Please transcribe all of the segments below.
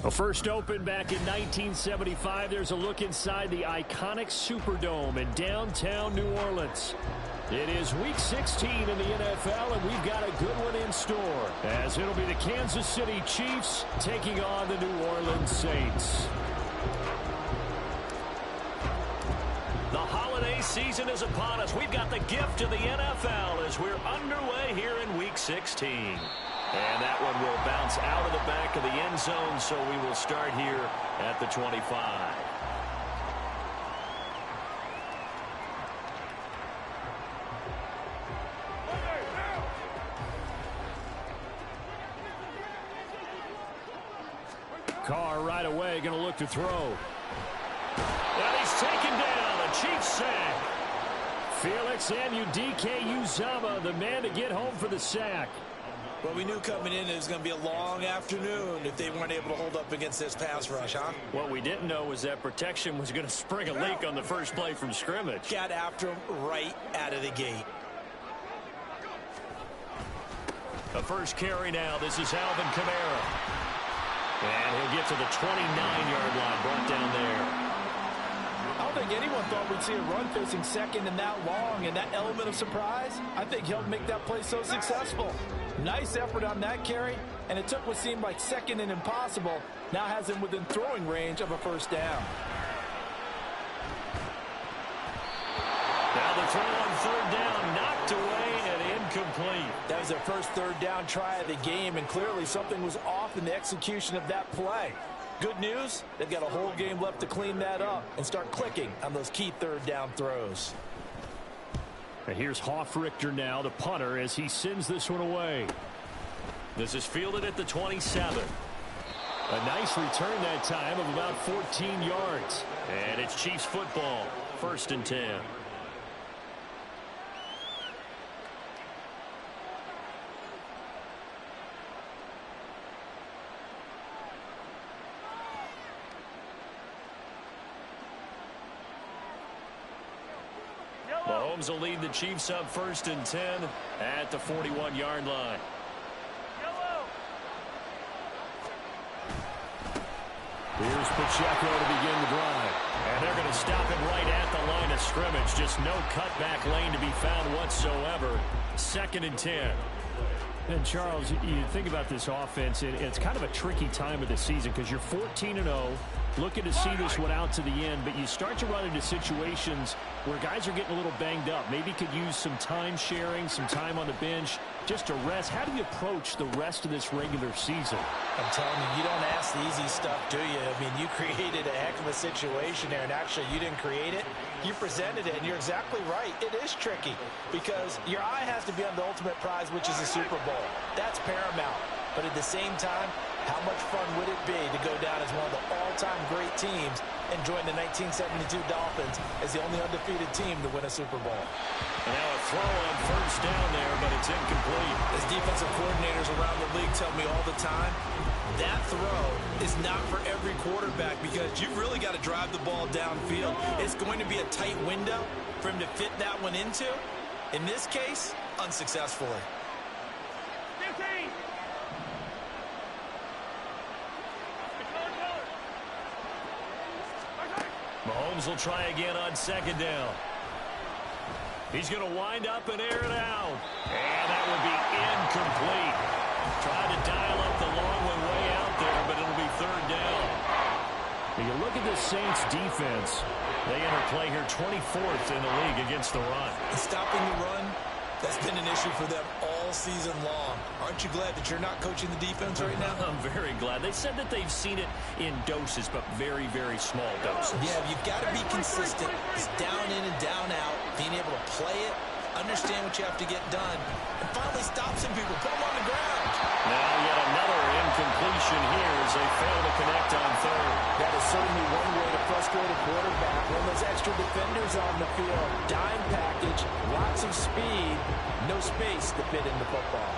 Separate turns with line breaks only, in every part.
Well, first opened back in 1975, there's a look inside the iconic Superdome in downtown New Orleans. It is Week 16 in the NFL, and we've got a good one in store, as it'll be the Kansas City Chiefs taking on the New Orleans Saints. The holiday season is upon us. We've got the gift of the NFL as we're underway here in Week 16. And that one will bounce out of the back of the end zone, so we will start here at the 25. Carr right away going to look to throw. And he's taken down. A Chiefs sack. Felix Anudike-Uzomah, the man to get home for the sack.
Well, we knew coming in it was going to be a long afternoon if they weren't able to hold up against this pass rush, huh?
What we didn't know was that protection was going to spring a leak on the first play from scrimmage.
Got after him right out of the gate.
The first carry now. This is Alvin Kamara. And he'll get to the 29-yard line, brought down there.
I don't think anyone thought we'd see a run facing second and that long, and that element of surprise, I think helped make that play so successful. Nice effort on that carry, and it took what seemed like second and impossible, now has him within throwing range of a first down.
Now the throw on third down, knocked away and incomplete.
That was their first third down try of the game, and clearly something was off in the execution of that play. Good news, they've got a whole game left to clean that up and start clicking on those key third down throws.
And here's Hofrichter now, the punter, as he sends this one away. This is fielded at the 27. A nice return that time of about 14 yards. And it's Chiefs football, 1st and 10. Mahomes will lead the Chiefs up 1st and 10 at the 41-yard line. Here's Pacheco to begin the drive. And they're going to stop him right at the line of scrimmage. Just no cutback lane to be found whatsoever. 2nd and 10. And Charles, you think about this offense, it's kind of a tricky time of the season because you're 14-0, looking to see this one out to the end, but you start to run into situations where guys are getting a little banged up. Maybe could use some time sharing, some time on the bench just to rest. How do you approach the rest of this regular season?
I'm telling you, you don't ask the easy stuff, do you? I mean, you created a heck of a situation there, and actually you didn't create it. You presented it, and you're exactly right. It is tricky because your eye has to be on the ultimate prize, which is the Super Bowl. That's paramount. But at the same time, how much fun would it be to go down as one of the all-time great teams and join the 1972 Dolphins as the only undefeated team to win a Super Bowl?
And now a throw on 1st down there, but it's incomplete.
As defensive coordinators around the league tell me all the time, that throw is not for every quarterback because you've really got to drive the ball downfield. It's going to be a tight window for him to fit that one into. In this case, unsuccessfully.
Mahomes will try again on 2nd down. He's going to wind up and air it out. And that will be incomplete. Tried to dial up the long one way out there, but it'll be 3rd down. When you look at the Saints defense, they enter play here 24th in the league against the run.
And stopping the run, that's been an issue for them all season long. Aren't you glad that you're not coaching the defense right now?
I'm very glad. They said that they've seen it in doses, but very, very small doses.
Yeah, you've got to be consistent. It's down in and down out, being able to play it, understand what you have to get done, and finally stop some people, put them on the ground.
Now yet another incompletion here as they fail to connect on 3rd.
That is certainly one way to frustrate a quarterback. When those extra defenders on the field, dime package, lots of speed, no space to fit in the football.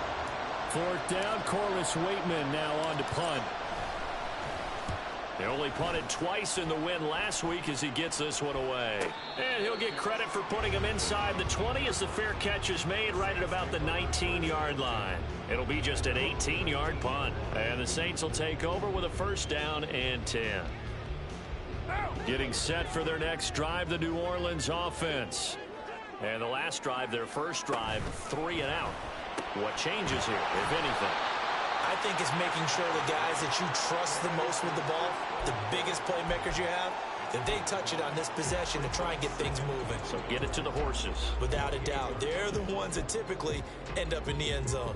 4th down, Corliss Waitman now on to punt. They only punted twice in the win last week as he gets this one away. And he'll get credit for putting him inside the 20 as the fair catch is made right at about the 19-yard line. It'll be just an 18-yard punt. And the Saints will take over with a first down and 10. Getting set for their next drive, the New Orleans offense. And the last drive, their first drive, 3 and out. What changes here, if anything?
I think it's making sure the guys that you trust the most with the ball, the biggest playmakers you have, that they touch it on this possession to try and get things moving.
So get it to the horses.
Without a doubt. They're the ones that typically end up in the end zone.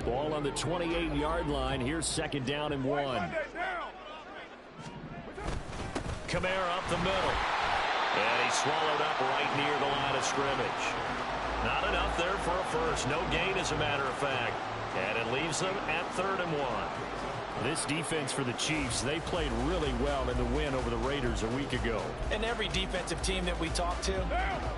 Ball on the 28-yard line. Here's second down and 1. Kamara up the middle. And he's swallowed up right near the line of scrimmage. Not enough there for a first. No gain, as a matter of fact. And it leaves them at 3rd and 1. This defense for the Chiefs, they played really well in the win over the Raiders a week ago.
And every defensive team that we talk to,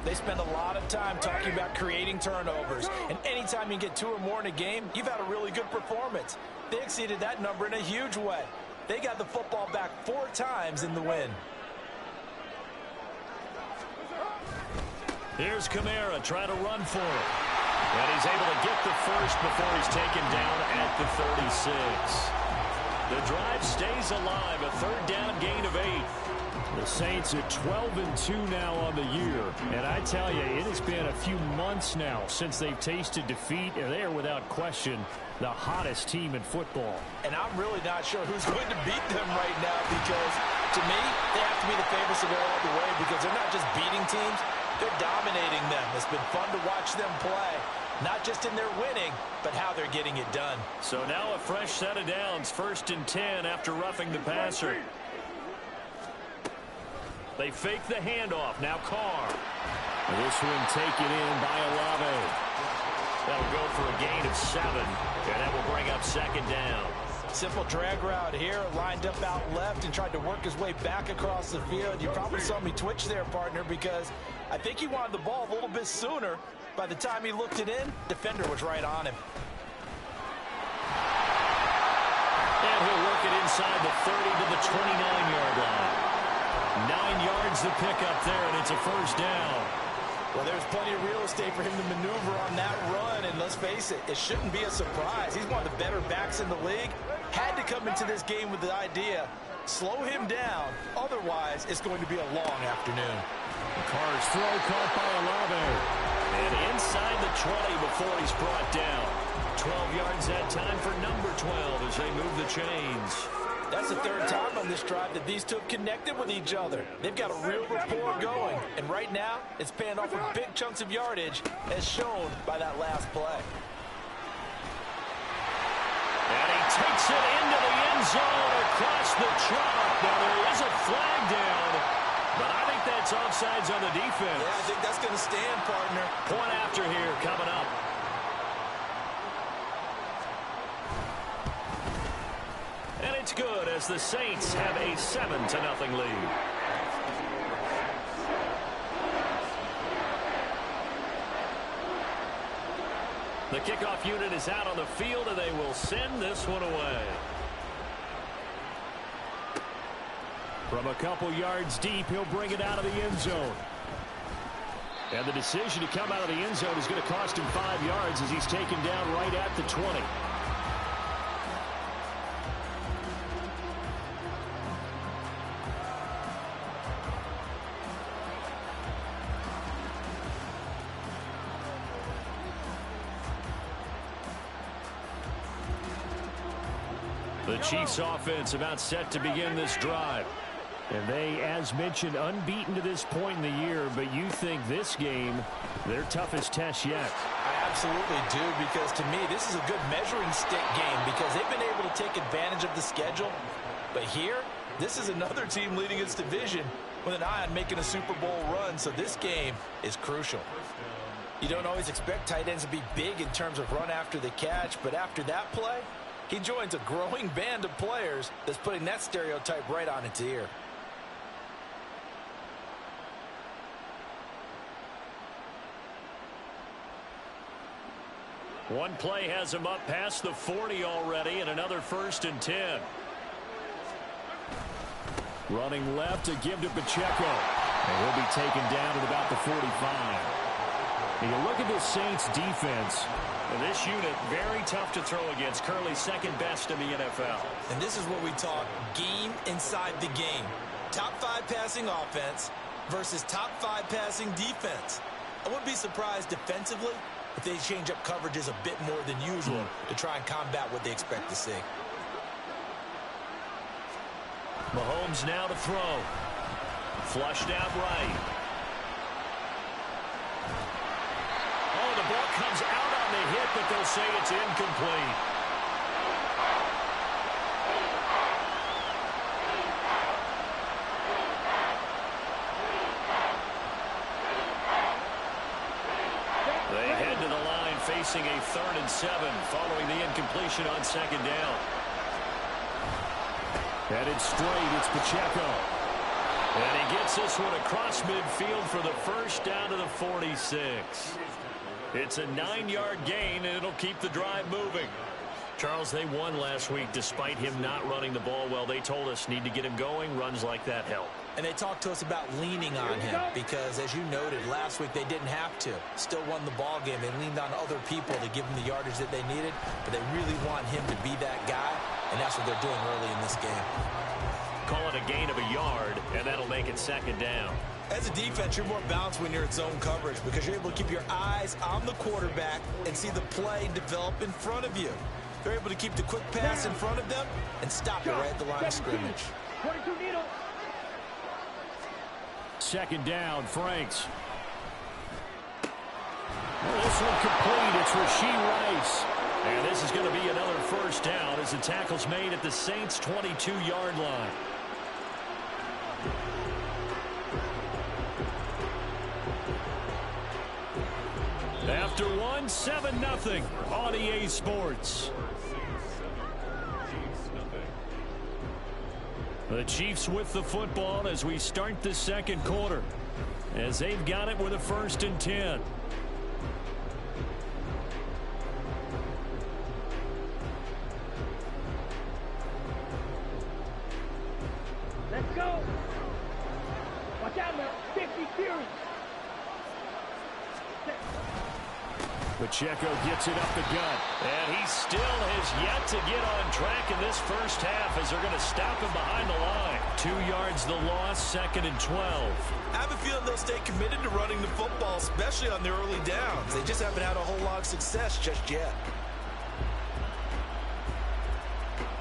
they spend a lot of time talking about creating turnovers. And anytime you get 2 or more in a game, you've had a really good performance. They exceeded that number in a huge way. They got the football back 4 times in the win.
Here's Kamara trying to run for it. And he's able to get the first before he's taken down at the 36. The drive stays alive, a 3rd down gain of 8. The Saints are 12-2 now on the year. And I tell you, it has been a few months now since they've tasted defeat, and they are without question the hottest team in football.
And I'm really not sure who's going to beat them right now because, to me, they have to be the favorites to go all the way because they're not just beating teams, they're dominating them. It's been fun to watch them play, not just in their winning, but how they're getting it done.
So now a fresh set of downs, 1st and 10 after roughing the passer. They fake the handoff. Now Carr. This one taken in by Olave. That'll go for a gain of 7, and that will bring up 2nd down.
Simple drag route here, lined up out left and tried to work his way back across the field. You probably saw me twitch there, partner, because I think he wanted the ball a little bit sooner. By the time he looked it in, defender was right on him.
And he'll work it inside the 30 to the 29-yard line. 9 yards to pick up there, and it's a first down.
Well, there's plenty of real estate for him to maneuver on that run, and let's face it, it shouldn't be a surprise. He's one of the better backs in the league. Had to come into this game with the idea, slow him down, otherwise it's going to be a long afternoon.
Carr's throw caught by Olave. And inside the 20 before he's brought down. 12 yards that time for number 12 as they move the chains.
That's the 3rd time on this drive that these two have connected with each other. They've got a real rapport going. And right now, it's paying off with big chunks of yardage, as shown by that last play.
And he takes it into the end zone across the chalk. Now, there is a flag down, but I think that's offsides on the defense.
Yeah, I think that's going to stand, partner.
Point after here coming up. And it's good as the Saints have a 7-0 lead. The kickoff unit is out on the field, and they will send this one away. From a couple yards deep, he'll bring it out of the end zone. And the decision to come out of the end zone is going to cost him 5 yards as he's taken down right at the 20. The Chiefs offense about set to begin this drive. And they, as mentioned, unbeaten to this point in the year, but you think this game, their toughest test yet.
I absolutely do, because to me, this is a good measuring stick game because they've been able to take advantage of the schedule. But here, this is another team leading its division with an eye on making a Super Bowl run, so this game is crucial. You don't always expect tight ends to be big in terms of run after the catch, but after that play, he joins a growing band of players that's putting that stereotype right on its ear.
One play has him up past the 40 already, and another 1st and 10. Running left to give to Pacheco. And he'll be taken down at about the 45. And you look at this Saints defense. This unit, very tough to throw against. Currently second best in the NFL.
And this is what we talk, game inside the game. Top 5 passing offense versus top 5 passing defense. I wouldn't be surprised defensively if they change up coverages a bit more than usual to try and combat what they expect to see.
Mahomes now to throw. Flushed out right. Oh, the ball comes out on the hit, but they'll say it's incomplete. They head to the line facing a 3rd and 7 following the incompletion on 2nd down. Headed straight, it's Pacheco. And he gets this one across midfield for the 1st down to the 46. It's a 9-yard gain, and it'll keep the drive moving. Charles, they won last week despite him not running the ball well. They told us need to get him going. Runs like that help.
And they talked to us about leaning on him because, as you noted, last week they didn't have to. Still won the ball game. They leaned on other people to give them the yardage that they needed, but they really want him to be that guy, and that's what they're doing early in this game.
Call it a gain of a yard, and that'll make it 2nd down.
As a defense, you're more balanced when you're in zone coverage because you're able to keep your eyes on the quarterback and see the play develop in front of you. They're able to keep the quick pass in front of them and stop it right at the line of scrimmage.
2nd down, Franks. This one complete. It's Rashee Rice. And this is going to be another 1st down as the tackle's made at the Saints' 22-yard line. After one, 7-0 on EA Sports. The Chiefs with the football as we start the 2nd quarter, as they've got it with a 1st and 10.
Let's go. Watch out now. 50 series.
Pacheco gets it up the gut, and he still has yet to get on track in this 1st half as they're going to stop him behind the line. 2 yards the loss, 2nd and 12.
I have a feeling they'll stay committed to running the football, especially on their early downs. They just haven't had a whole lot of success just yet.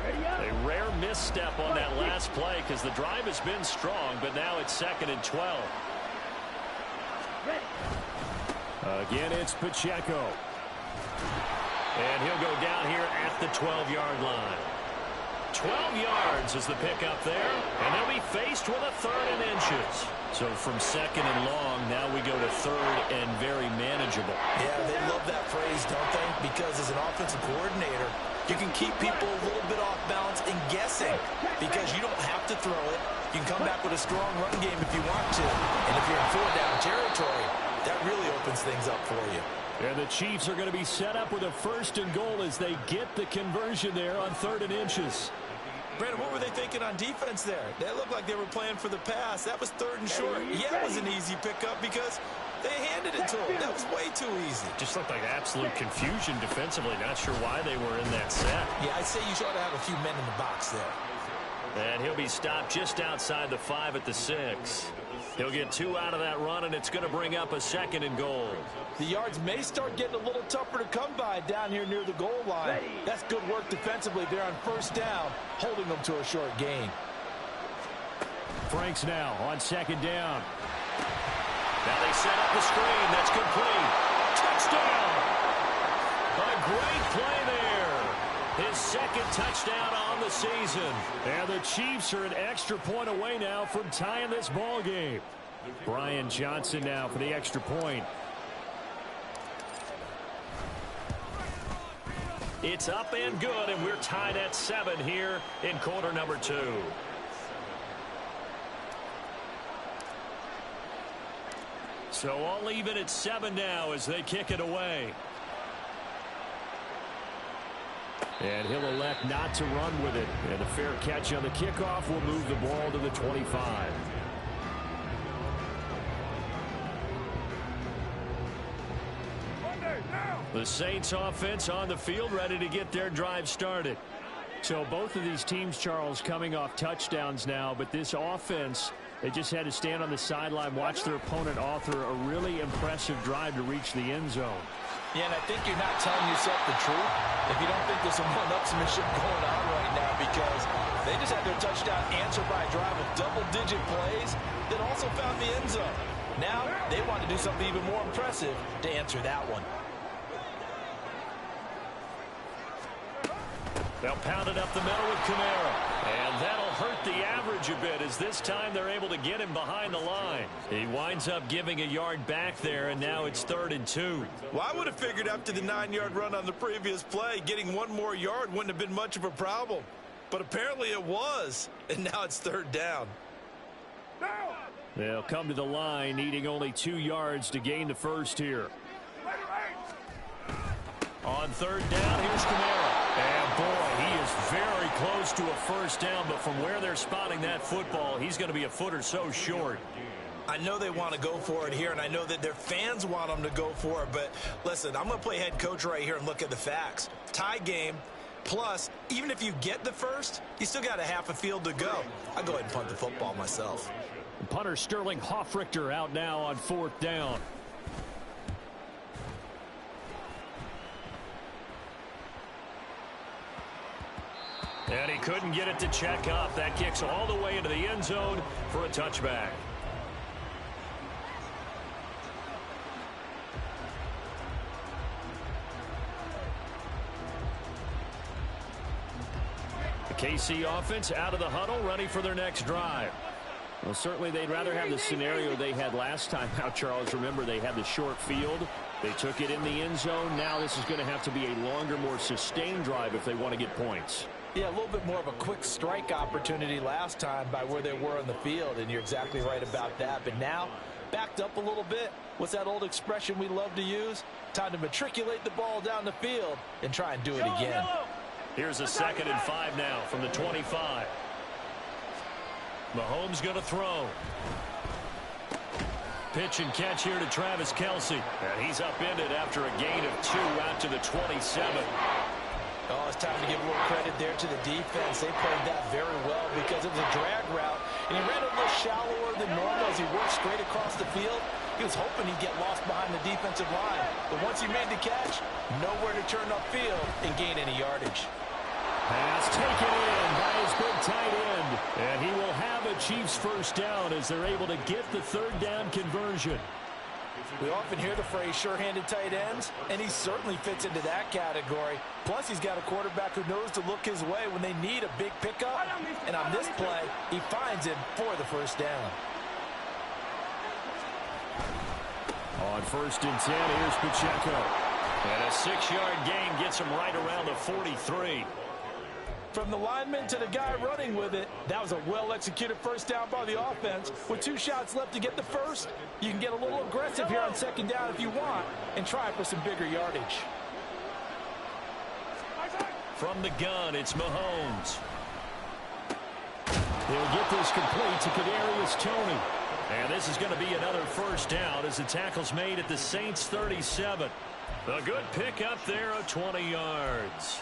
A rare misstep on that last play because the drive has been strong, but now it's 2nd and 12. Again, it's Pacheco. And he'll go down here at the 12-yard line. 12 yards is the pickup there, and they'll be faced with a 3rd and inches. So from 2nd and long, now we go to 3rd and very manageable.
Yeah, they love that phrase, don't they? Because as an offensive coordinator, you can keep people a little bit off balance and guessing because you don't have to throw it. You can come back with a strong run game if you want to. And if you're in 4-down territory, that really opens things up for you.
And the Chiefs are going to be set up with a 1st and goal as they get the conversion there on 3rd and inches.
Brandon, what were they thinking on defense there? They looked like they were playing for the pass. That was 3rd and short. Yeah, it was an easy pickup because they handed it to him. That was way too easy.
Just looked like absolute confusion defensively. Not sure why they were in that set.
Yeah, I'd say you ought to have a few men in the box there.
And he'll be stopped just outside the 5 at the 6. He'll get 2 out of that run, and it's going to bring up a 2nd and goal.
The yards may start getting a little tougher to come by down here near the goal line. That's good work defensively there on 1st down, holding them to a short gain.
Franks now on 2nd down. Now they set up the screen. That's complete. Touchdown! A great play there. His 2nd touchdown on the season. And the Chiefs are an extra point away now from tying this ball game. Brian Johnson now for the extra point. It's up and good, and we're tied at 7 here in quarter number 2. So all even at 7 now as they kick it away. And he'll elect not to run with it. And a fair catch on the kickoff will move the ball to the 25. The Saints offense on the field, ready to get their drive started. So both of these teams, Charles, coming off touchdowns now, but this offense, they just had to stand on the sideline, watch their opponent author a really impressive drive to reach the end zone.
Yeah, and I think you're not telling yourself the truth if you don't think there's some one-upsmanship going on right now, because they just had their touchdown answered by a drive of double-digit plays that also found the end zone. Now they want to do something even more impressive to answer that one.
They'll pound it up the middle with Kamara. And that'll hurt the average a bit, as this time they're able to get him behind the line. He winds up giving a yard back there, and now it's 3rd and 2.
Well, I would have figured after the 9-yard run on the previous play, getting one more yard wouldn't have been much of a problem. But apparently it was, and now it's 3rd down.
They'll come to the line, needing only 2 yards to gain the first here. On 3rd down, here's Kamara. And boy, he is very close to a first down, but from where they're spotting that football, he's going to be a foot or so short.
I know they want to go for it here, and I know that their fans want them to go for it, but listen, I'm going to play head coach right here and look at the facts. Tie game, plus, even if you get the first, you still got a half a field to go. I'll go ahead and punt the football myself.
Punter Sterling Hoffrichter out now on 4th down. And he couldn't get it to check up. That kicks all the way into the end zone for a touchback. The KC offense out of the huddle, ready for their next drive. Well, certainly they'd rather have the scenario they had last time out, Charles. Remember, they had the short field. They took it in the end zone. Now this is going to have to be a longer, more sustained drive if they want to get points.
Yeah, a little bit more of a quick strike opportunity last time by where they were on the field, and you're exactly right about that. But now, backed up a little bit. What's that old expression we love to use? Time to matriculate the ball down the field and try and do it again.
Here's a 2nd and 5 now from the 25. Mahomes going to throw. Pitch and catch here to Travis Kelce. And he's upended after a gain of 2 out to the 27.
Oh, it's time to give a little credit there to the defense. They played that very well because it was a drag route, and he ran a little shallower than normal as he worked straight across the field. He was hoping he'd get lost behind the defensive line, but once he made the catch, nowhere to turn upfield and gain any yardage.
Pass taken in by his big tight end, and he will have a Chiefs first down as they're able to get the 3rd down conversion.
We often hear the phrase sure-handed tight ends, and he certainly fits into that category. Plus, he's got a quarterback who knows to look his way when they need a big pickup. And on this play, he finds him for the first down.
On 1st and 10, here's Pacheco. And a 6-yard gain gets him right around the 43.
From the lineman to the guy running with it, that was a well-executed first down by the offense. With 2 shots left to get the first, you can get a little aggressive here on 2nd down if you want and try for some bigger yardage.
From the gun, it's Mahomes. He'll get this complete to Kadarius Toney. And this is going to be another first down as the tackle's made at the Saints' 37. A good pick up there of 20 yards.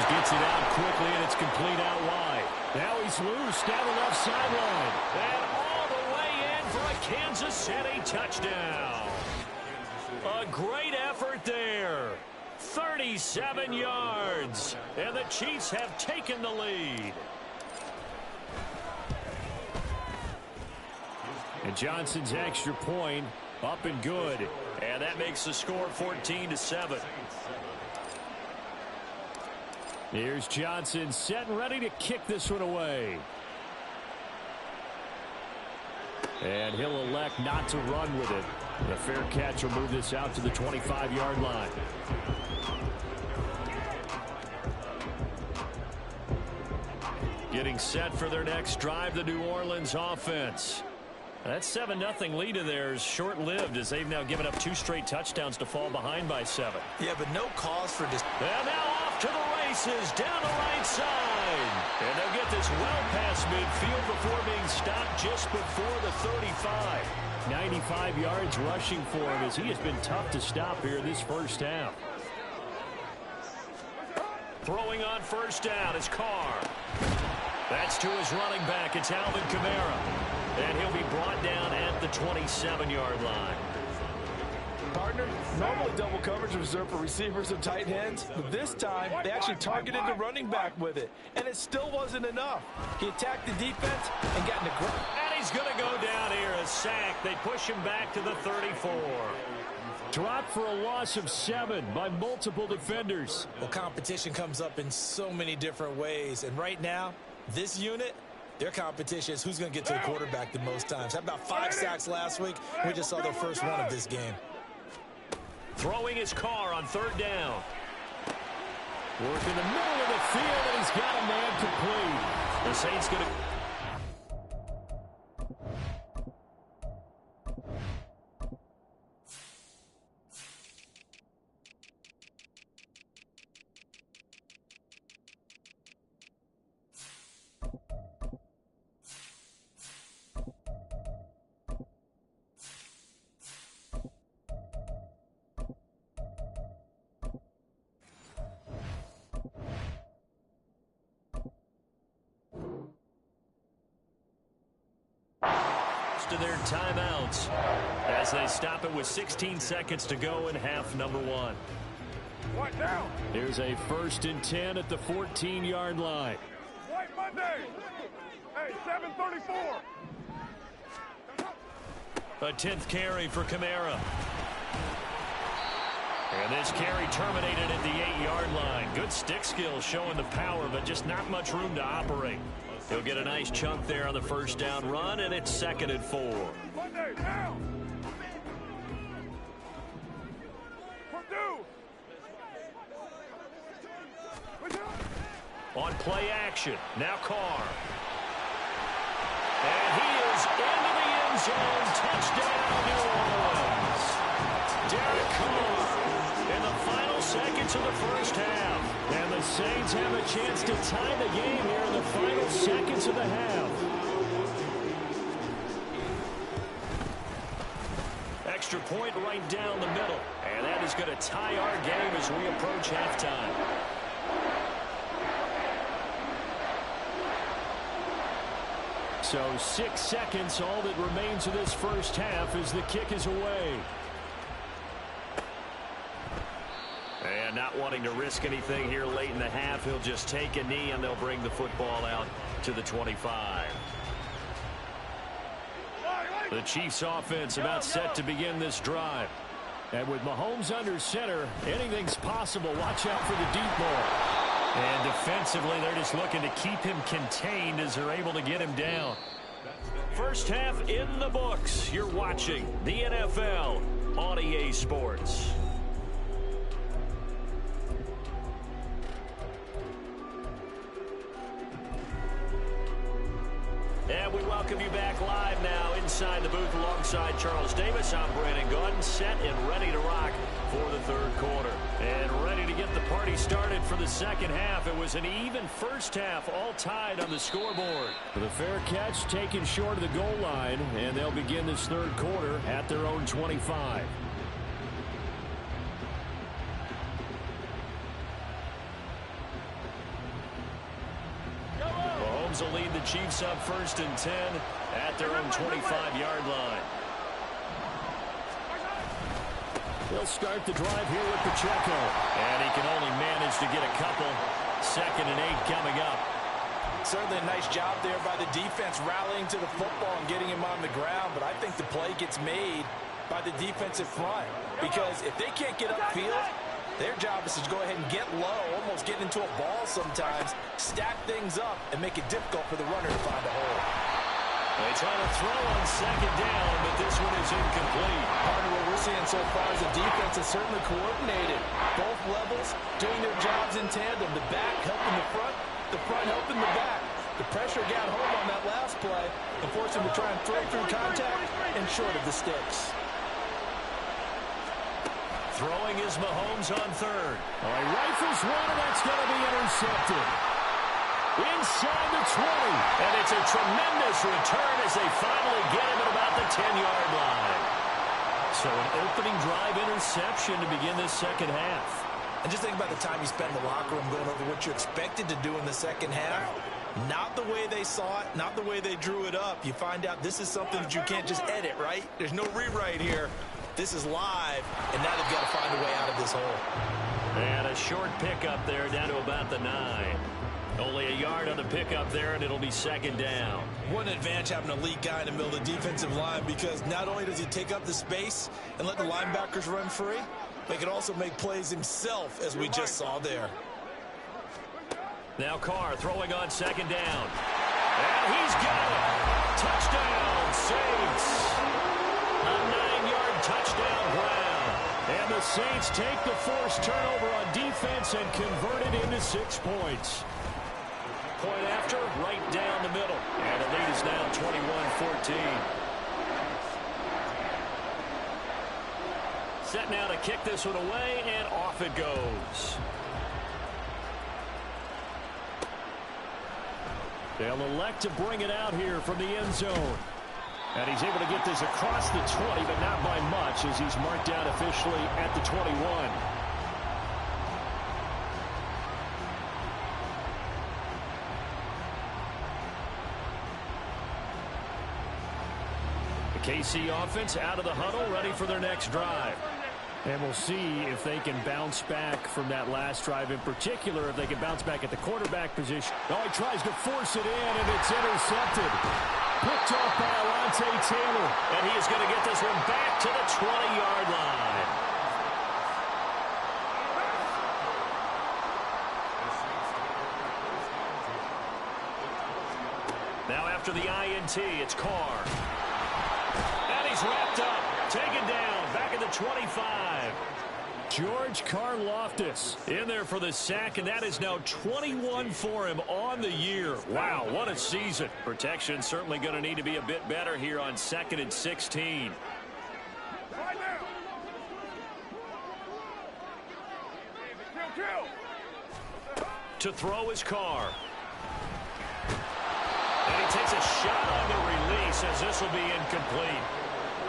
Gets it out quickly, and it's complete out wide. Now he's loose down the left sideline. And all the way in for a Kansas City touchdown. A great effort there. 37 yards. And the Chiefs have taken the lead. And Johnson's extra point up and good. And that makes the score 14-7. Here's Johnson set and ready to kick this one away. And he'll elect not to run with it. The fair catch will move this out to the 25-yard line. Getting set for their next drive, the New Orleans offense. That 7-0 lead of theirs short-lived as they've now given up 2 straight touchdowns to fall behind by 7.
Yeah, but no cause for this.
And now off to the races down the right side. And they'll get this well past midfield before being stopped just before the 35. 95 yards rushing for him as he has been tough to stop here this first half. Throwing on first down is Carr. That's to his running back. It's Alvin Kamara. And he'll be brought down at the 27-yard line.
Partner, normally double coverage is reserved for receivers and tight ends, but this time they actually targeted the running back with it, and it still wasn't enough. He attacked the defense and got in the grip.
And he's going to go down here, a sack. They push him back to the 34. Dropped for a loss of 7 by multiple defenders.
Well, competition comes up in so many different ways, and right now, this unit, their competition is who's going to get to the quarterback the most times. Had about 5 sacks last week. We just saw their first one of this game.
Throwing his car on third down. Work in the middle of the field, and he's got a man complete. The Saints going to... to their timeouts as they stop it with 16 seconds to go in half number 1. Here's a 1st and 10 at the 14-yard line.
White Monday. Hey, 7:34.
A 10th carry for Kamara. And this carry terminated at the 8-yard line. Good stick skills showing the power, but just not much room to operate. He'll get a nice chunk there on the first down run, and it's 2nd and 4.
Monday, now.
On play action, now Carr. And he is into the end zone. Touchdown, New Orleans. Derek Carr in the final seconds of the first half. And the Saints have a chance to tie the game here in the final seconds of the half. Extra point right down the middle. And that is going to tie our game as we approach halftime. So 6 seconds, all that remains of this first half as the kick is away. And not wanting to risk anything here late in the half, he'll just take a knee and they'll bring the football out to the 25. The Chiefs offense about set to begin this drive. And with Mahomes under center, anything's possible. Watch out for the deep ball. And defensively, they're just looking to keep him contained as they're able to get him down. First half in the books. You're watching the NFL on EA Sports. And we welcome you back live now inside the booth alongside Charles Davis. I'm Brandon Gaudin, set and ready to rock for the third quarter. And ready to get the party started for the second half. It was an even first half, all tied on the scoreboard. The fair catch taken short of the goal line, and they'll begin this third quarter at their own 25. Mahomes will lead the Chiefs up 1st and 10 at their own 25-yard line. He'll start the drive here with Pacheco. And he can only manage to get a couple. 2nd and 8 coming up.
Certainly a nice job there by the defense rallying to the football and getting him on the ground, but I think the play gets made by the defensive front because if they can't get upfield, their job is to go ahead and get low, almost get into a ball sometimes, stack things up, and make it difficult for the runner to find a hole.
They try to throw on second down, but this one is incomplete.
Partner, what we're seeing so far is the defense is certainly coordinated. Both levels doing their jobs in tandem. The back helping the front helping the back. The pressure got home on that last play and forced him to try and throw through contact and short of the sticks.
Throwing is Mahomes on third. All right, rifles one, and that's going to be intercepted. Inside the 20. And it's a tremendous return as they finally get him at about the 10-yard line. So an opening drive interception to begin this second half.
And just think about the time you spend in the locker room going over what you expected to do in the second half. Not the way they saw it, not the way they drew it up. You find out this is something that you can't just edit, right? There's no rewrite here. This is live, and now they've got to find a way out of this hole.
And a short pickup there down to about the 9. Only a yard on the pickup there, and it'll be second down.
What an advantage having a lead guy in the middle of the defensive line because not only does he take up the space and let the linebackers run free, but he can also make plays himself, as we just saw there.
Now Carr throwing on second down. And he's got it. Touchdown, Saints. A 9-yard touchdown ground. And the Saints take the forced turnover on defense and convert it into 6 points. Point after, right down the middle. And the lead is now 21-14. Set now to kick this one away, and off it goes. They'll elect to bring it out here from the end zone. And he's able to get this across the 20, but not by much as he's marked down officially at the 21. The KC offense out of the huddle, ready for their next drive. And we'll see if they can bounce back from that last drive in particular, if they can bounce back at the quarterback position. Oh, he tries to force it in, and it's intercepted. Picked off by Alontae Taylor. And he is going to get this one back to the 20-yard line. Now after the INT, it's Carr. And he's wrapped up. Taken down, back at the 25. George Karlaftis in there for the sack, and that is now 21 for him on the year. Wow, what a season. Protection certainly going to need to be a bit better here on 2nd and 16. To throw his Carr. And he takes a shot on the release as this will be incomplete.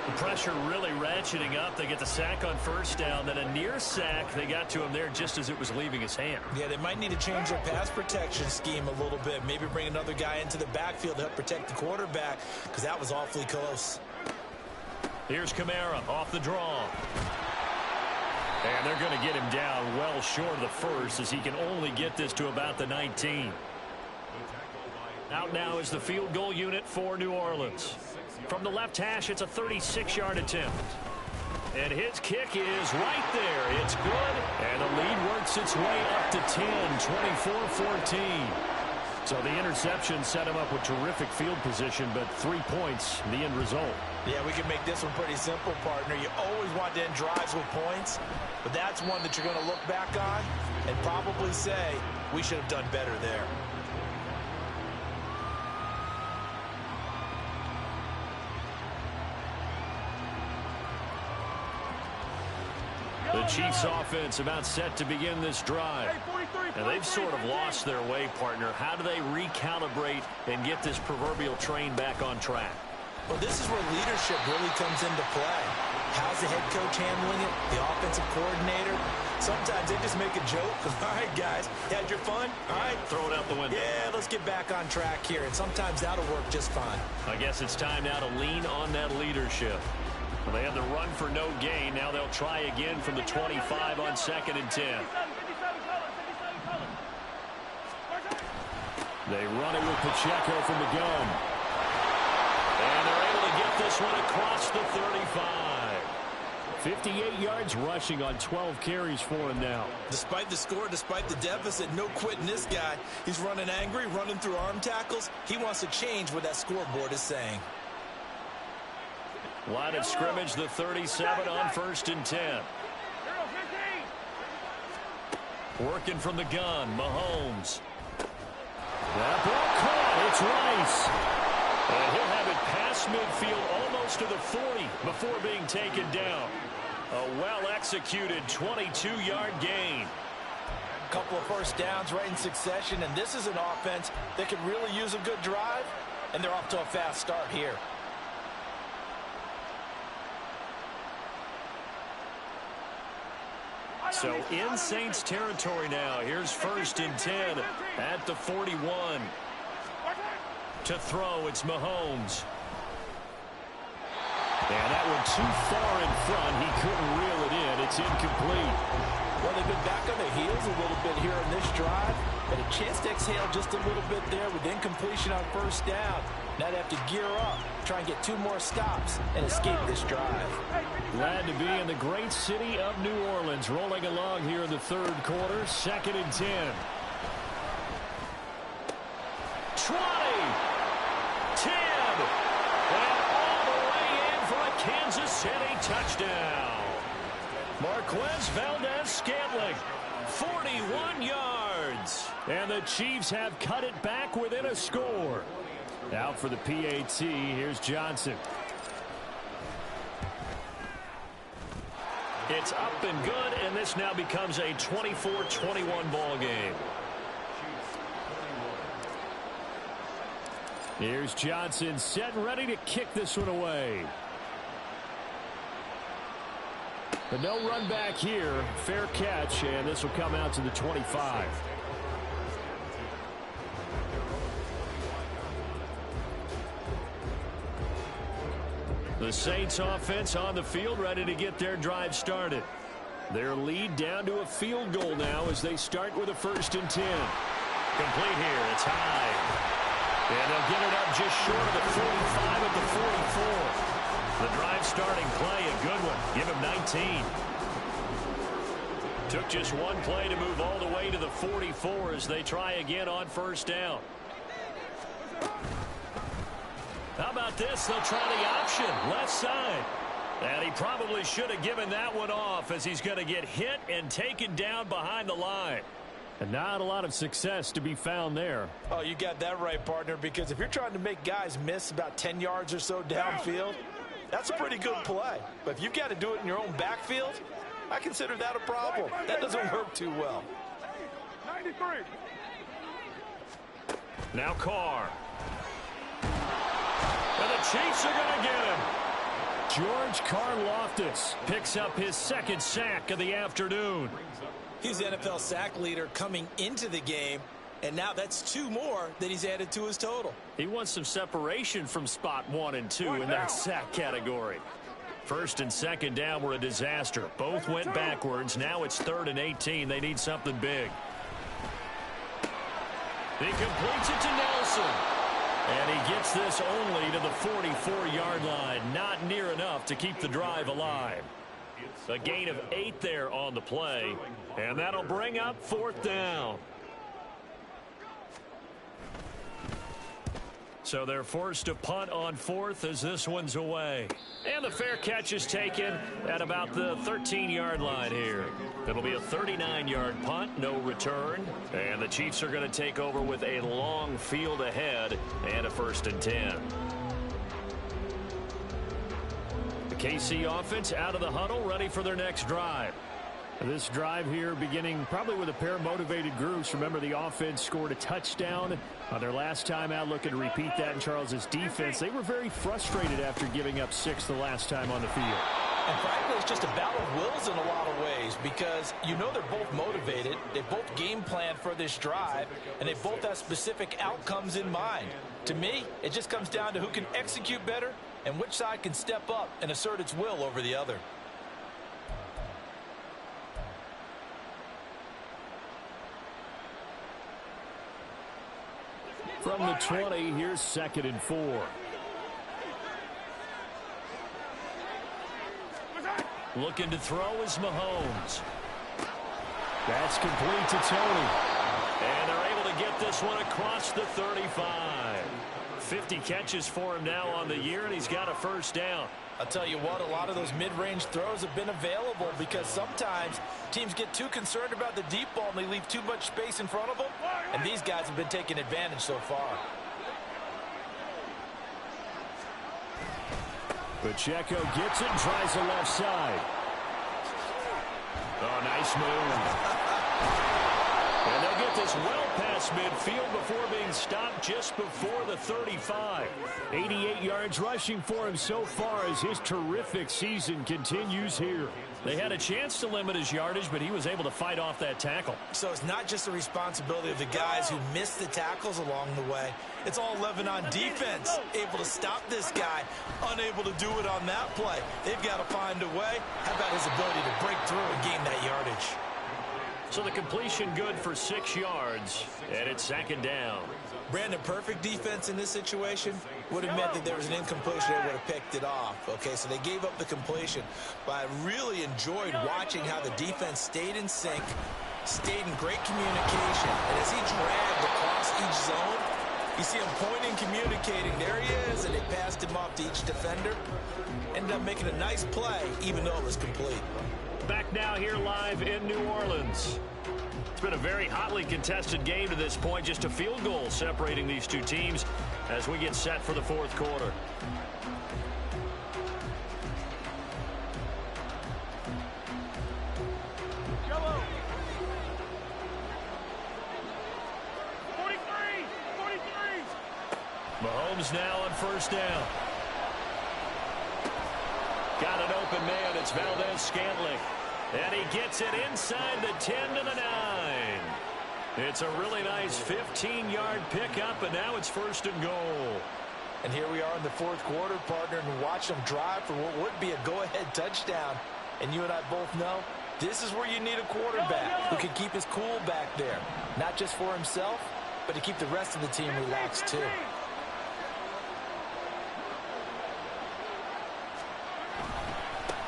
The pressure really ratcheting up. They get the sack on first down, then a near sack. They got to him there just as it was leaving his hand.
Yeah, they might need to change their pass protection scheme a little bit. Maybe bring another guy into the backfield to help protect the quarterback because that was awfully close.
Here's Kamara off the draw. And they're going to get him down well short of the first as he can only get this to about the 19. Out now is the field goal unit for New Orleans. From the left hash, it's a 36-yard attempt. And his kick is right there. It's good. And the lead works its way up to 10, 24-14. So the interception set him up with terrific field position, but 3 points, the end result.
Yeah, we can make this one pretty simple, partner. You always want to end drives with points, but that's one that you're going to look back on and probably say, we should have done better there.
The Chiefs offense about set to begin this drive. And they've sort of lost their way, partner. How do they recalibrate and get this proverbial train back on track?
Well, this is where leadership really comes into play. How's the head coach handling it? The offensive coordinator? Sometimes they just make a joke. All right, guys, you had your fun? All right.
Throw it out the window.
Yeah, let's get back on track here. And sometimes that'll work just fine.
I guess it's time now to lean on that leadership. Well, they had the run for no gain. Now they'll try again from the 25 on 2nd and 10. They run it with Pacheco from the gun. And they're able to get this one across the 35. 58 yards rushing on 12 carries for him now.
Despite the score, despite the deficit, no quitting this guy. He's running angry, running through arm tackles. He wants to change what that scoreboard is saying.
Line of scrimmage, the 37 on 1st and 10. Working from the gun, Mahomes. That ball caught. It's Rice. And he'll have it past midfield almost to the 40 before being taken down. A well-executed 22-yard gain.
A couple of first downs right in succession, and this is an offense that could really use a good drive, and they're off to a fast start here.
So in Saints territory now. Here's 1st and 10 at the 41. To throw, it's Mahomes. And that one too far in front. He couldn't reel it in. It's incomplete.
Well, they've been back on their heels a little bit here on this drive, but a chance to exhale just a little bit there with incompletion on 1st down. Now they have to gear up, try and get 2 more stops, and escape this drive.
Glad to be in the great city of New Orleans, rolling along here in the 3rd quarter. 2nd and 10. 20. 10. And all the way in for a Kansas City touchdown. Marquez Valdez-Scantling, 41 yards. And the Chiefs have cut it back within a score. Out for the PAT, here's Johnson. It's up and good, and this now becomes a 24-21 ball game. Here's Johnson set and ready to kick this one away. But no run back here. Fair catch, and this will come out to the 25. The Saints offense on the field, ready to get their drive started. Their lead down to a field goal now as they start with a 1st and 10. Complete here. It's high. And they'll get it up just short of the 45 at the 44. The drive starting play, a good one. Give him 19. Took just one play to move all the way to the 44 as they try again on 1st down. How about this? They'll try the option, left side. And he probably should have given that one off as he's going to get hit and taken down behind the line. And not a lot of success to be found there.
Oh, you got that right, partner, because if you're trying to make guys miss about 10 yards or so downfield, that's a pretty good play. But if you've got to do it in your own backfield, I consider that a problem. That doesn't work too well.
93.
Now Carr. And the Chiefs are going to get him. George Karlaftis picks up his 2nd sack of the afternoon.
He's the NFL sack leader coming into the game, and now that's 2 more that he's added to his total.
He wants some separation from spot 1 and 2 in that sack category. 1st and 2nd down were a disaster. Both went backwards. Now it's 3rd and 18. They need something big. He completes it to Nelson. And he gets this only to the 44-yard line. Not near enough to keep the drive alive. A gain of 8 there on the play. And that'll bring up 4th down. So they're forced to punt on 4th as this one's away. And the fair catch is taken at about the 13-yard line here. It'll be a 39-yard punt, no return. And the Chiefs are going to take over with a long field ahead and a 1st and 10. The KC offense out of the huddle, ready for their next drive. This drive here beginning probably with a pair of motivated groups. Remember, the offense scored a touchdown on their last time out, looking to repeat that in Charles's defense. They were very frustrated after giving up 6 the last time on the field.
And frankly, it's just a battle of wills in a lot of ways because you know they're both motivated. They both game planned for this drive, and they both have specific outcomes in mind. To me, it just comes down to who can execute better and which side can step up and assert its will over the other.
From the 20, here's 2nd and 4. Looking to throw is Mahomes. That's complete to Tony. And they're able to get this one across the 35. 50 catches for him now on the year, and he's got a first down.
I'll tell you what, a lot of those mid-range throws have been available because sometimes teams get too concerned about the deep ball and they leave too much space in front of them, and these guys have been taking advantage so far.
Pacheco gets it and tries the left side. Oh, nice move. And they'll get this well past midfield before being stopped just before the 35. 88 yards rushing for him so far as his terrific season continues here. They had a chance to limit his yardage, but he was able to fight off that tackle.
So it's not just the responsibility of the guys who missed the tackles along the way. It's all 11 on defense, able to stop this guy, unable to do it on that play. They've got to find a way. How about his ability to break through and gain that yardage?
So the completion good for 6 yards, and it's 2nd down.
Brandon, perfect defense in this situation would have meant that there was an incompletion. They would have picked it off. Okay, so they gave up the completion. But I really enjoyed watching how the defense stayed in sync, stayed in great communication. And as he dragged across each zone, you see him pointing, communicating. There he is, and they passed him off to each defender. Ended up making a nice play, even though it was complete.
Back now here live in New Orleans. It's been a very hotly contested game to this point. Just a field goal separating these two teams as we get set for the 4th quarter.
Yellow. 43.
Mahomes now on first down. Got an open man. It's Valdez-Scantling. And he gets it inside the 10 to the 9. It's a really nice 15-yard pickup, and now it's 1st and goal.
And here we are in the 4th quarter, partner, and watch them drive for what would be a go-ahead touchdown. And you and I both know this is where you need a quarterback who can keep his cool back there. Not just for himself, but to keep the rest of the team relaxed too.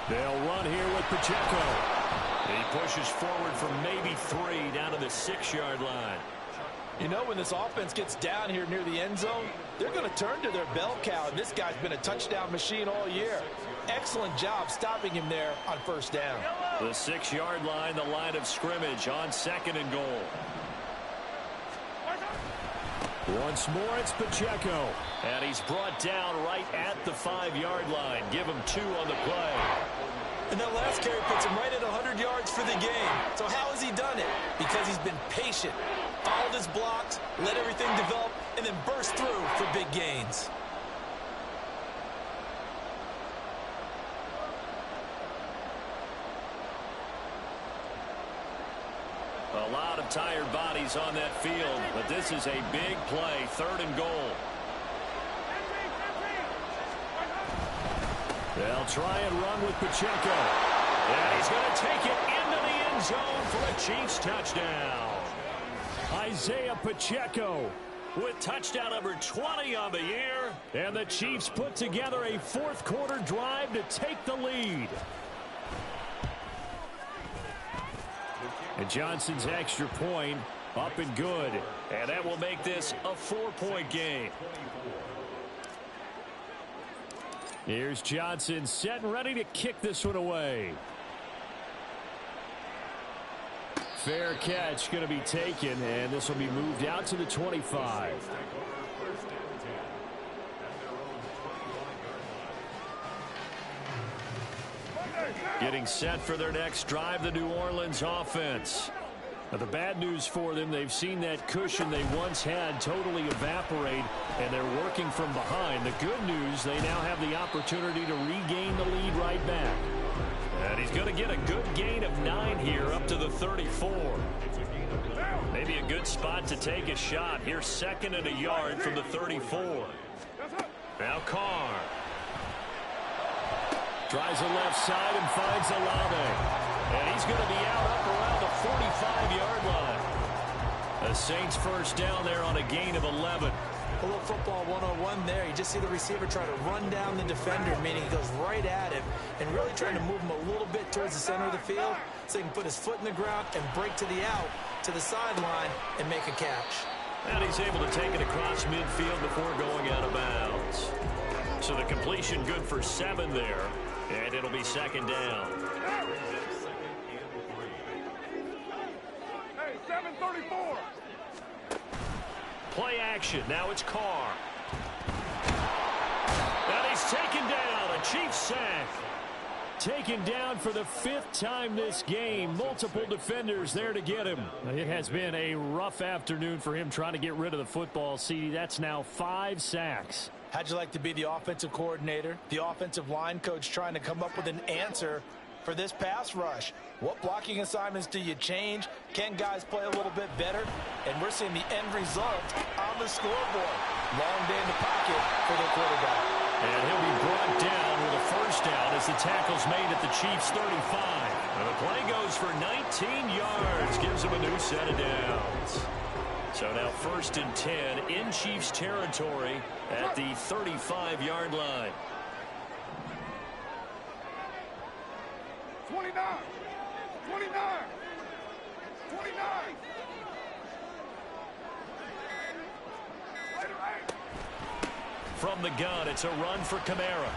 They'll run here with Pacheco. He pushes forward from maybe 3 down to the 6-yard line.
You know, when this offense gets down here near the end zone, they're going to turn to their bell cow, and this guy's been a touchdown machine all year. Excellent job stopping him there on first down.
The 6-yard line, the line of scrimmage on 2nd and goal. Once more, it's Pacheco. And he's brought down right at the 5-yard line. Give him 2 on the play.
And that last carry puts him right at 100 yards for the game. So how has he done it? Because he's been patient, followed his blocks, let everything develop, and then burst through for big gains.
A lot of tired bodies on that field, but this is a big play, 3rd and goal. They'll try and run with Pacheco. And he's going to take it into the end zone for a Chiefs touchdown. Isaiah Pacheco with touchdown number 20 on the year. And the Chiefs put together a 4th quarter drive to take the lead. And Johnson's extra point up and good. And that will make this a 4-point game. Here's Johnson set and ready to kick this one away. Fair catch going to be taken, and this will be moved out to the 25. Getting set for their next drive, the New Orleans offense. Now, the bad news for them, they've seen that cushion they once had totally evaporate, and they're working from behind. The good news, they now have the opportunity to regain the lead right back. And he's going to get a good gain of 9 here up to the 34. Maybe a good spot to take a shot. Here's 2nd and a yard from the 34. Now Carr. Tries the left side and finds Olave. And he's going to be out up around the 45-yard line. The Saints first down there on a gain of 11.
A little football 101 there. You just see the receiver try to run down the defender, meaning he goes right at him and really trying to move him a little bit towards the center of the field so he can put his foot in the ground and break to the out, to the sideline, and make a catch.
And he's able to take it across midfield before going out of bounds. So the completion good for 7 there, and it'll be second down.
Hey, 7:34.
Play action. Now it's Carr. And he's taken down. A Chiefs sack. Taken down for the 5th time this game. Multiple defenders there to get him. It has been a rough afternoon for him trying to get rid of the football, CD. That's now 5 sacks.
How'd you like to be the offensive coordinator, the offensive line coach trying to come up with an answer for this pass rush? What blocking assignments do you change? Can guys play a little bit better? And we're seeing the end result on the scoreboard. Long day in the pocket for the quarterback.
And he'll be brought down with a first down as the tackle's made at the Chiefs' 35. And the play goes for 19 yards, gives him a new set of downs. So now 1st and 10 in Chiefs territory at the 35-yard line.
29. 29. 29.
From the gun, it's a run for Kamara.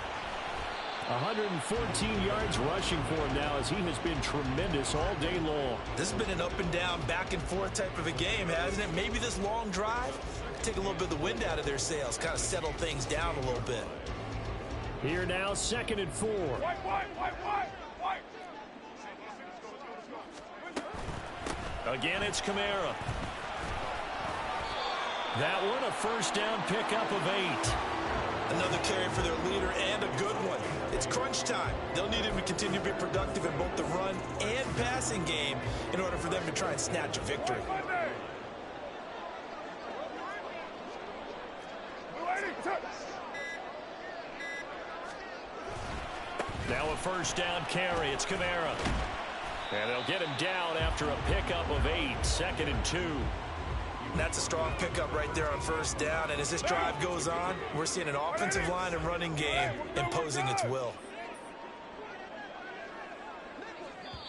114 yards rushing for him now as he has been tremendous all day long.
This has been an up and down, back and forth type of a game, hasn't it? Maybe this long drive, take a little bit of the wind out of their sails, kind of settle things down a little bit.
Here now, 2nd and 4.
White.
Again, it's Kamara. That one, a first down pickup of 8.
Another carry for their leader and a good one. It's crunch time. They'll need him to continue to be productive in both the run and passing game in order for them to try and snatch a victory.
Now a first down carry. It's Kamara. And they'll get him down after a pickup of 8. 2nd and 2.
That's a strong pickup right there on first down. And as this drive goes on, we're seeing an offensive line and running game imposing its will.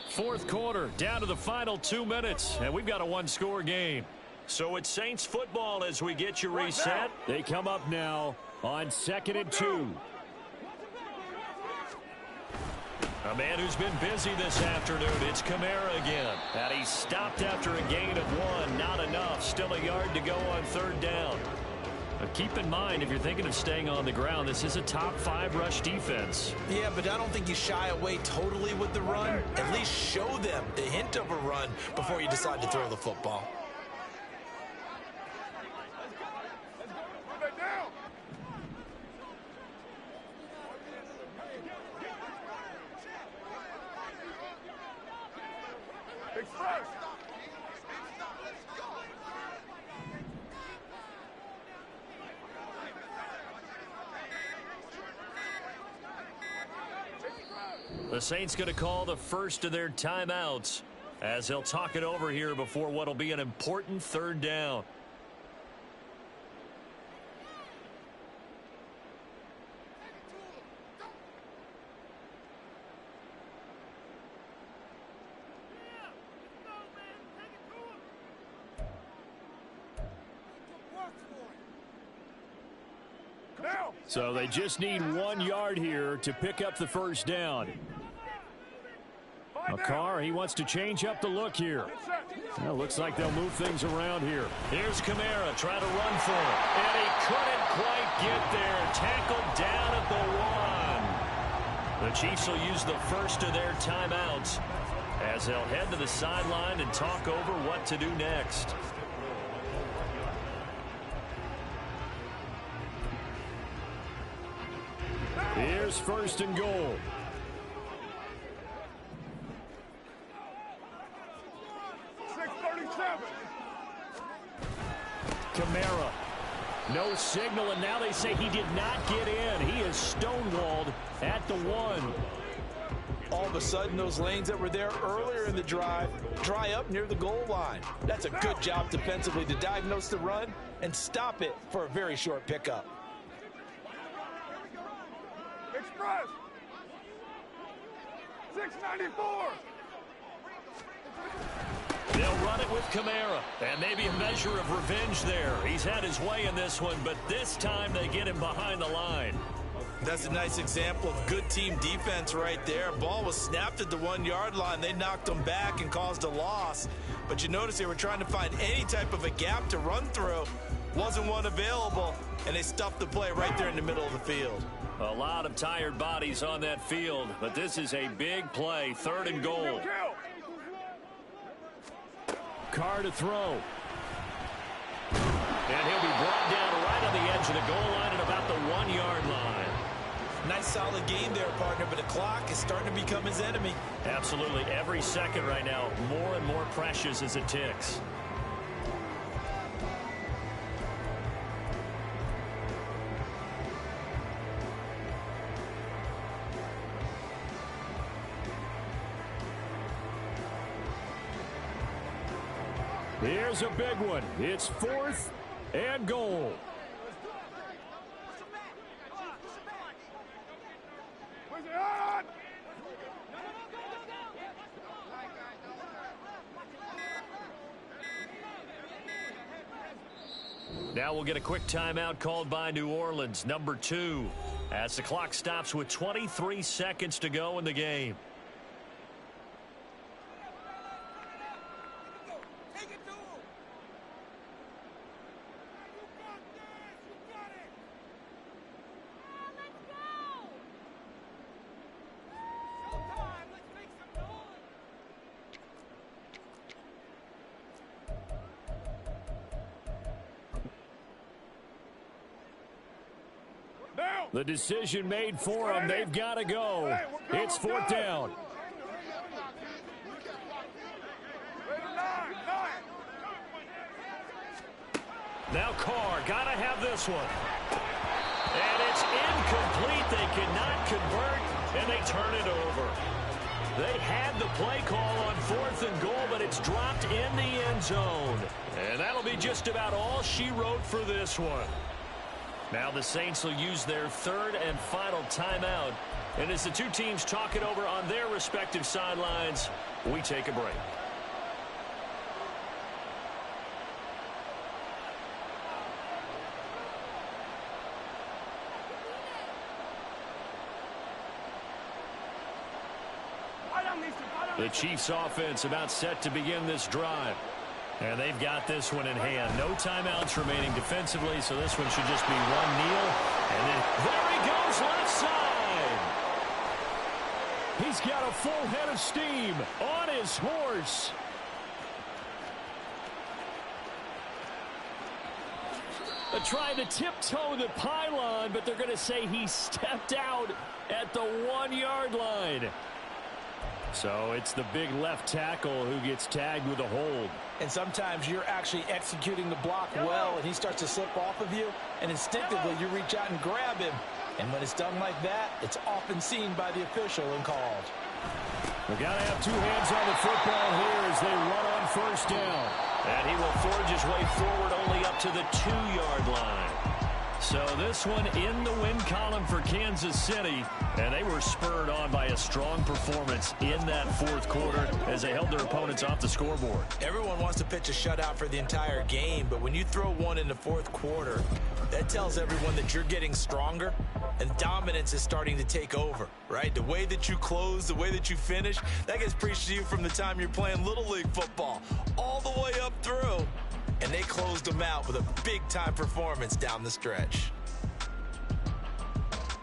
4th quarter, down to the final 2 minutes. And we've got a 1-score game. So it's Saints football as we get you reset. They come up now on 2nd and 2. A man who's been busy this afternoon, it's Kamara again. And he's stopped after a gain of 1. Not enough. Still a yard to go on 3rd down. But keep in mind, if you're thinking of staying on the ground, this is a top 5 rush defense.
Yeah, but I don't think you shy away totally with the run. At least show them the hint of a run before you decide to throw the football.
The Saints going to call the first of their timeouts as they'll talk it over here before what will be an important 3rd down. So they just need 1 yard here to pick up the first down. Carr, he wants to change up the look here. Well, looks like they'll move things around here. Here's Kamara trying to run for it. And he couldn't quite get there. Tackled down at the 1. The Chiefs will use the first of their timeouts as they'll head to the sideline and talk over what to do next. Here's 1st and goal. Kamara. No signal, and now they say he did not get in. He is stonewalled at the 1.
All of a sudden, those lanes that were there earlier in the drive dry up near the goal line. That's a good job defensively to diagnose the run and stop it for a very short pickup.
Express. 694.
They'll run it with Kamara, and maybe a measure of revenge there. He's had his way in this one, but this time they get him behind the line.
That's a nice example of good team defense right there. Ball was snapped at the 1-yard line. They knocked them back and caused a loss. But you notice they were trying to find any type of a gap to run through. Wasn't one available, and they stuffed the play right there in the middle of the field.
A lot of tired bodies on that field, but this is a big play, 3rd and goal. Carr to throw. And he'll be brought down right on the edge of the goal line at about the 1-yard line.
Nice solid game there, partner, but the clock is starting to become his enemy.
Absolutely. Every second right now, more and more precious as it ticks. Here's a big one. It's 4th and goal. Now we'll get a quick timeout called by New Orleans, number 2, as the clock stops with 23 seconds to go in the game. The decision made for them. They've got to go. It's 4th down. Now Carr, got to have this one. And it's incomplete. They cannot convert, and they turn it over. They had the play call on 4th and goal, but it's dropped in the end zone. And that'll be just about all she wrote for this one. Now the Saints will use their 3rd and final timeout. And as the two teams talk it over on their respective sidelines, we take a break. The Chiefs offense about set to begin this drive. And they've got this one in hand. No timeouts remaining defensively, so this one should just be one kneel. And then there he goes, left side. He's got a full head of steam on his horse. They're trying to tiptoe the pylon, but they're going to say he stepped out at the 1-yard line. So it's the big left tackle who gets tagged with a hold.
And sometimes you're actually executing the block well, and he starts to slip off of you, and instinctively you reach out and grab him. And when it's done like that, it's often seen by the official and called.
We've got to have two hands on the football here as they run on 1st down. And he will forge his way forward only up to the 2-yard line. So this one in the win column for Kansas City, and they were spurred on by a strong performance in that 4th quarter as they held their opponents off the scoreboard.
Everyone wants to pitch a shutout for the entire game, but when you throw one in the 4th quarter, that tells everyone that you're getting stronger and dominance is starting to take over, right? The way that you close, the way that you finish, that gets preached to you from the time you're playing Little League football all the way up through. And they closed them out with a big-time performance down the stretch.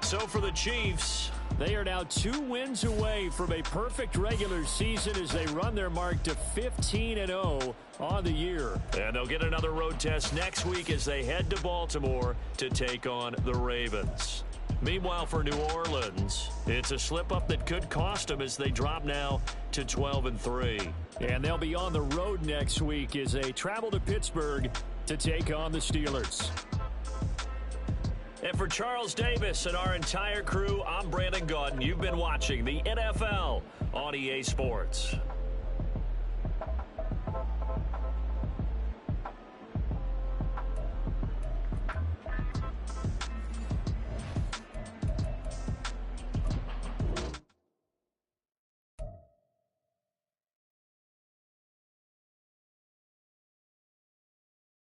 So for the Chiefs, they are now 2 wins away from a perfect regular season as they run their mark to 15-0 on the year. And they'll get another road test next week as they head to Baltimore to take on the Ravens. Meanwhile, for New Orleans, it's a slip-up that could cost them as they drop now to 12-3. And they'll be on the road next week as they travel to Pittsburgh to take on the Steelers. And for Charles Davis and our entire crew, I'm Brandon Gaudin. You've been watching the NFL on EA Sports.